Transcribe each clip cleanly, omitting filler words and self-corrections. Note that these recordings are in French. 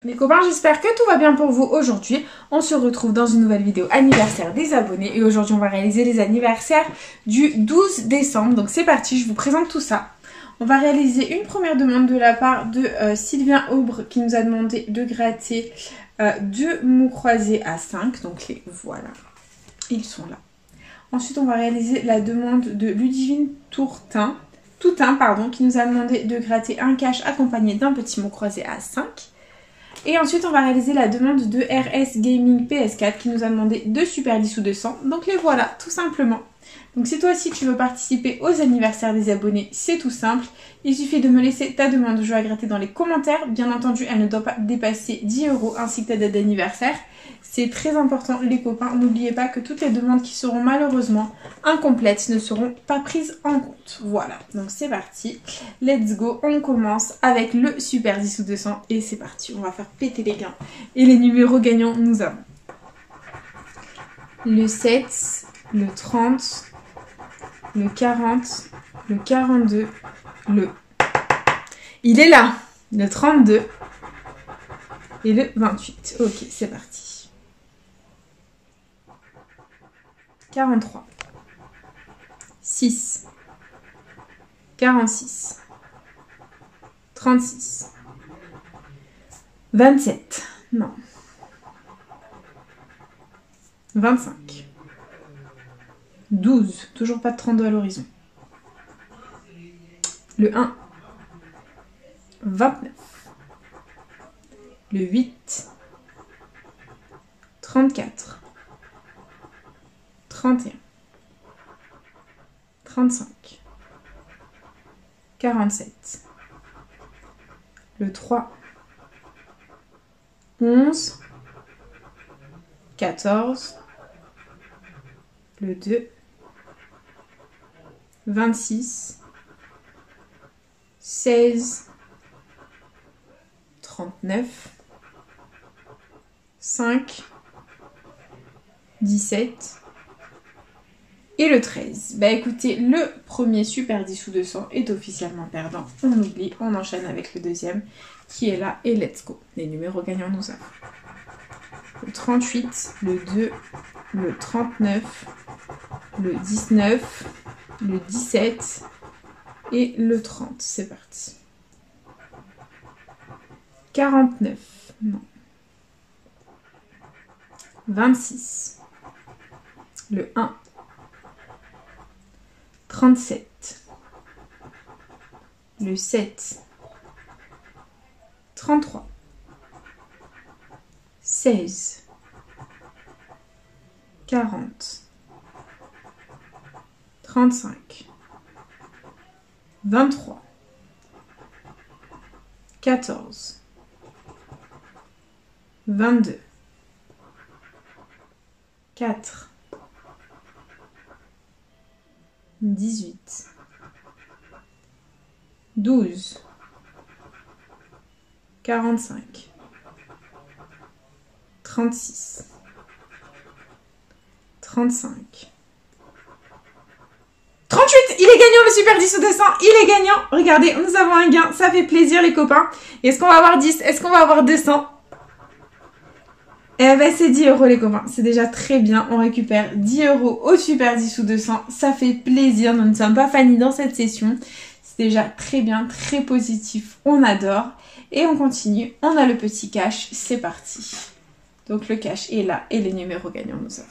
Les copains, j'espère que tout va bien pour vous aujourd'hui. On se retrouve dans une nouvelle vidéo anniversaire des abonnés et aujourd'hui on va réaliser les anniversaires du 12 décembre. Donc c'est parti, je vous présente tout ça. On va réaliser une première demande de la part de Sylvain Aubre qui nous a demandé de gratter deux mots croisés à 5. Donc les voilà, ils sont là. Ensuite on va réaliser la demande de Ludivine Toutain qui nous a demandé de gratter un cache accompagné d'un petit mot croisé à 5. Et ensuite, on va réaliser la demande de RS Gaming PS4 qui nous a demandé 2 Super 10 ou 200. Donc les voilà, tout simplement. Donc si toi aussi tu veux participer aux anniversaires des abonnés, c'est tout simple. Il suffit de me laisser ta demande de jeu à gratter dans les commentaires. Bien entendu, elle ne doit pas dépasser 10 € ainsi que ta date d'anniversaire. C'est très important les copains. N'oubliez pas que toutes les demandes qui seront malheureusement incomplètes ne seront pas prises en compte. Voilà, donc c'est parti. Let's go, on commence avec le Super 10 ou 200 et c'est parti. On va faire péter les gains. Et les numéros gagnants, nous avons le 7, le 30, le 40, le 42, le... Il est là, le 32 et le 28. Ok, c'est parti. 43, 6, 46, 36, 27, non, 25, 12, toujours pas de 32 à l'horizon. Le 1, 29, le 8, 34, 31, 35, 47, le 3, 11, 14, le 2, 26, 16, 39, 5, 17 et le 13. Bah écoutez, le premier Super 10 ou 200 est officiellement perdant. On oublie, on enchaîne avec le deuxième qui est là et let's go. Les numéros gagnants nous avons le 38, le 2, le 39, le 19, le 17 et le 30. C'est parti. 49, non. 26, le 1, 37, le 7, 33, 16, 40, 35, 23, 14, 22, 4, 18, 12, 45, 36, 35, 38, il est gagnant le Super 10 ou 200, il est gagnant. Regardez, nous avons un gain, ça fait plaisir les copains. Est-ce qu'on va avoir 10? Est-ce qu'on va avoir 200? Eh ben c'est 10 € les copains, c'est déjà très bien, on récupère 10 € au Super 10 ou 200, ça fait plaisir, nous ne sommes pas fanny dans cette session, c'est déjà très bien, très positif, on adore. Et on continue, on a le petit cash, c'est parti. Donc le cash est là et les numéros gagnants nous avons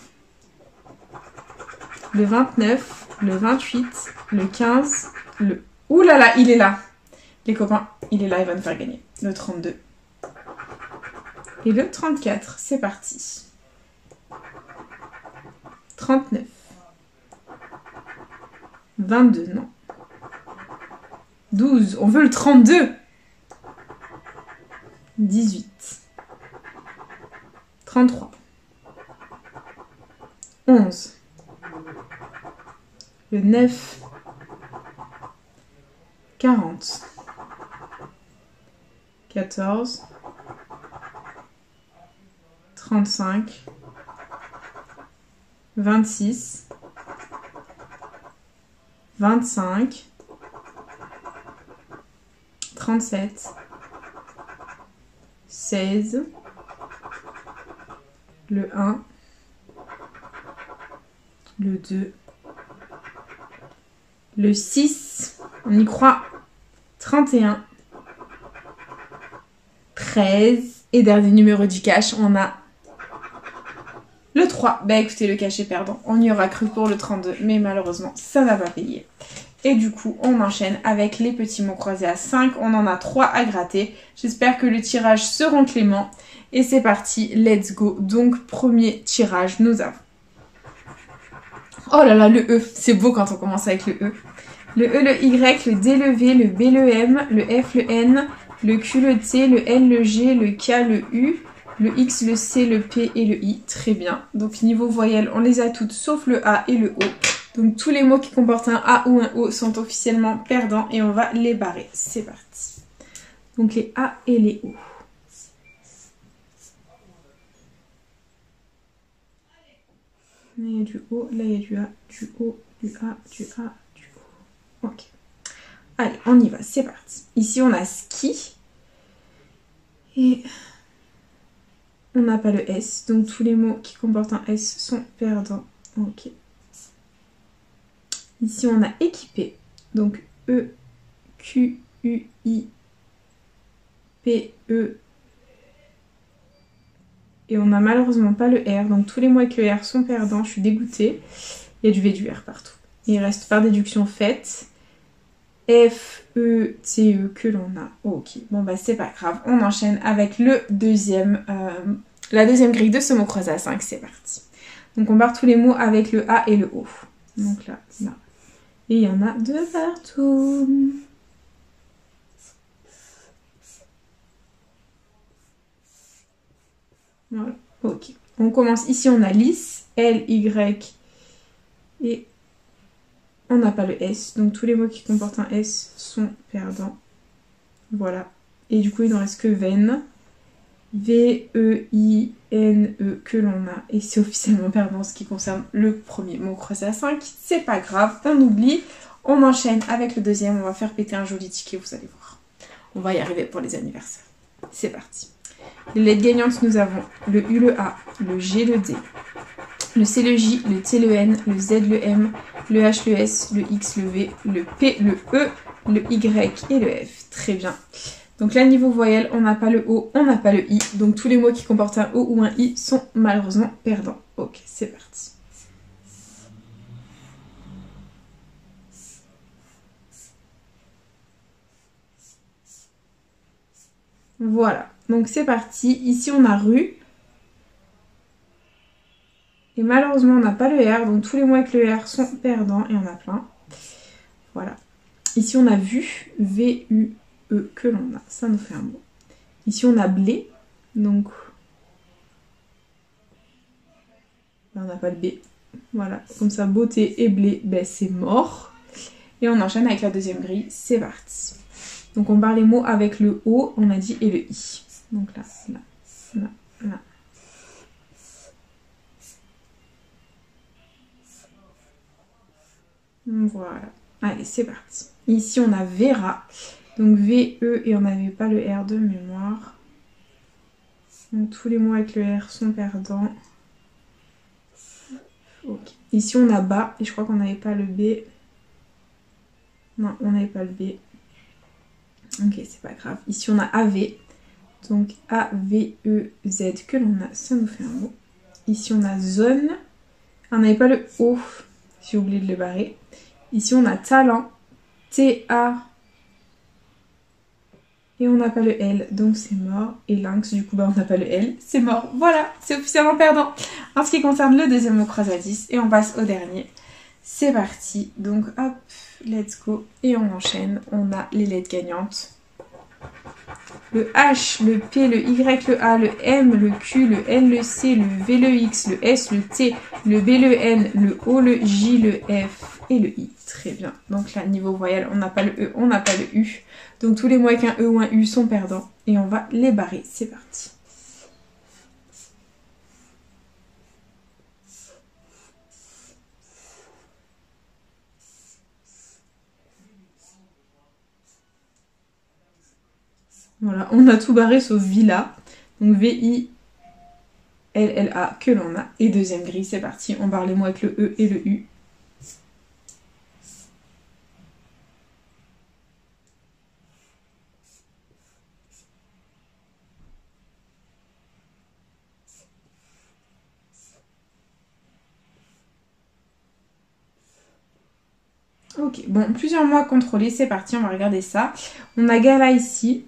le 29, le 28, le 15, le... Ouh là là, il est là. Les copains, il est là, il va nous faire gagner. Le 32. Et le 34, c'est parti. 39. 22, non. 12, on veut le 32. 18. 33. 11. Le 9. 40. 14. 35. 26, 25, 37, 16, le 1, le 2, le 6, on y croit, 31, 13, et dernier numéro du cash, on a le 3. Bah écoutez, le cash est perdant, on y aura cru pour le 32, mais malheureusement, ça n'a pas payé. Et du coup, on enchaîne avec les petits mots croisés à 5. On en a 3 à gratter. J'espère que le tirage sera clément. Et c'est parti, let's go. Donc, premier tirage, nous avons... Oh là là, le E. C'est beau quand on commence avec le E. Le E, le Y, le D, le V, le B, le M, le F, le N, le Q, le T, le L, le G, le K, le U, le X, le C, le P et le I. Très bien. Donc, niveau voyelle, on les a toutes sauf le A et le O. Donc tous les mots qui comportent un A ou un O sont officiellement perdants et on va les barrer. C'est parti. Donc les A et les O. Là il y a du O, là il y a du A, du O, du A, du A, du O. Ok. Allez, on y va, c'est parti. Ici on a ski. Et on n'a pas le S. Donc tous les mots qui comportent un S sont perdants. Ok. Ici, on a équipé, donc E, Q, U, I, P, E. Et on n'a malheureusement pas le R, donc tous les mots avec le R sont perdants, je suis dégoûtée. Il y a du V, du R partout. Et il reste par déduction faite. F, E, T, E que l'on a. Ok, bon bah c'est pas grave, on enchaîne avec le deuxième, la deuxième grille de ce mot croisé à 5, c'est parti. Donc on barre tous les mots avec le A et le O. Donc là, là. Et il y en a de partout. Voilà, ok. On commence ici, on a lisse, L, Y, et on n'a pas le S. Donc tous les mots qui comportent un S sont perdants. Voilà. Et du coup, il ne reste que veine. V, E, I, N, E que l'on a. Et c'est officiellement perdant ce qui concerne le premier mot croisé à 5. C'est pas grave, on oublie. On enchaîne avec le deuxième. On va faire péter un joli ticket, vous allez voir. On va y arriver pour les anniversaires. C'est parti. Les lettres gagnantes, nous avons le U, le A, le G, le D, le C, le J, le T, le N, le Z, le M, le H, le S, le X, le V, le P, le E, le Y et le F. Très bien. Donc là, niveau voyelle, on n'a pas le O, on n'a pas le I. Donc tous les mots qui comportent un O ou un I sont malheureusement perdants. Ok, c'est parti. Voilà, donc c'est parti. Ici, on a rue. Et malheureusement, on n'a pas le R. Donc tous les mots avec le R sont perdants. Et on a plein. Voilà. Ici, on a vu. V-U-E que l'on a. Ça nous fait un mot. Ici, on a blé. Donc, on n'a pas le B. Voilà. Comme ça, beauté et blé, ben, c'est mort. Et on enchaîne avec la deuxième grille. C'est parti. Donc, on barre les mots avec le O, on a dit, et le I. Donc là, là, là, là. Voilà. Allez, c'est parti. Ici, on a Vera. Donc V-E et on n'avait pas le R de mémoire. Donc tous les mots avec le R sont perdants. Okay. Ici, on a bas et je crois qu'on n'avait pas le B. Non, on n'avait pas le B. Ok, c'est pas grave. Ici, on a AV. Donc A-V-E-Z que l'on a. Ça nous fait un mot. Ici, on a zone. On n'avait pas le O. J'ai oublié de le barrer. Ici, on a talent. T-A. Et on n'a pas le L, donc c'est mort. Et lynx, du coup, bah, on n'a pas le L, c'est mort. Voilà, c'est officiellement perdant. En ce qui concerne le deuxième mot croisé à 10, et on passe au dernier. C'est parti. Donc, hop, let's go. Et on enchaîne. On a les lettres gagnantes. Le H, le P, le Y, le A, le M, le Q, le N, le C, le V, le X, le S, le T, le B, le N, le O, le J, le F et le I. Très bien. Donc là, niveau voyelle, on n'a pas le E, on n'a pas le U. Donc tous les mots avec un E ou un U sont perdants. Et on va les barrer. C'est parti. Voilà, on a tout barré sauf villa. Donc V-I-L-L-A que l'on a. Et deuxième grille, c'est parti. On barre les mots avec le E et le U. Ok, bon, plusieurs mots à contrôler, c'est parti, on va regarder ça. On a gala ici.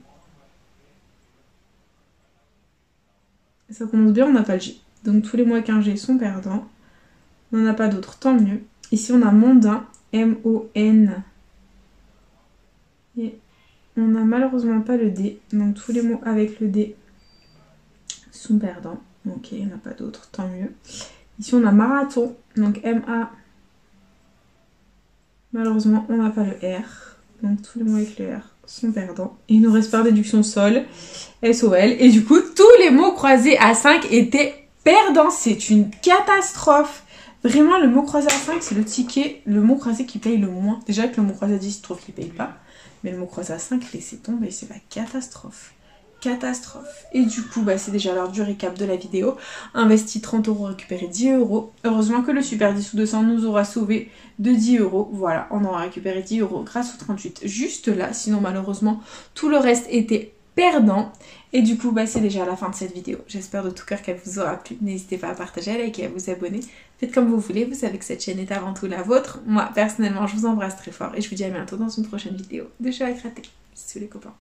Ça commence bien, on n'a pas le G. Donc tous les mots avec un G sont perdants. On n'en a pas d'autres, tant mieux. Ici on a mondain, M-O-N. Et on n'a malheureusement pas le D. Donc tous les mots avec le D sont perdants. Ok, il n'y en a pas d'autres, tant mieux. Ici on a marathon, donc M-A. Malheureusement, on n'a pas le R. Donc tous les mots avec le R sont perdants. Et il nous reste par déduction sol, S-O-L. Et du coup, tous les mots croisés à 5 étaient perdants. C'est une catastrophe. Vraiment, le mot croisé à 5, c'est le ticket, le mot croisé qui paye le moins. Déjà que le mot croisé à 10, il se trouve qu'il ne paye pas. Mais le mot croisé à 5, laissez tomber, c'est la catastrophe. Catastrophe. Et du coup, bah, c'est déjà l'heure du récap de la vidéo. Investi 30 €, récupéré 10 €. Heureusement que le Super 10 ou 200 nous aura sauvé de 10 €. Voilà, on aura récupéré 10 € grâce au 38 juste là. Sinon, malheureusement, tout le reste était perdant. Et du coup, bah, c'est déjà la fin de cette vidéo. J'espère de tout cœur qu'elle vous aura plu. N'hésitez pas à partager, à liker, à vous abonner. Faites comme vous voulez. Vous savez que cette chaîne est avant tout la vôtre. Moi, personnellement, je vous embrasse très fort. Et je vous dis à bientôt dans une prochaine vidéo de Cheveux à gratter. Bisous les copains.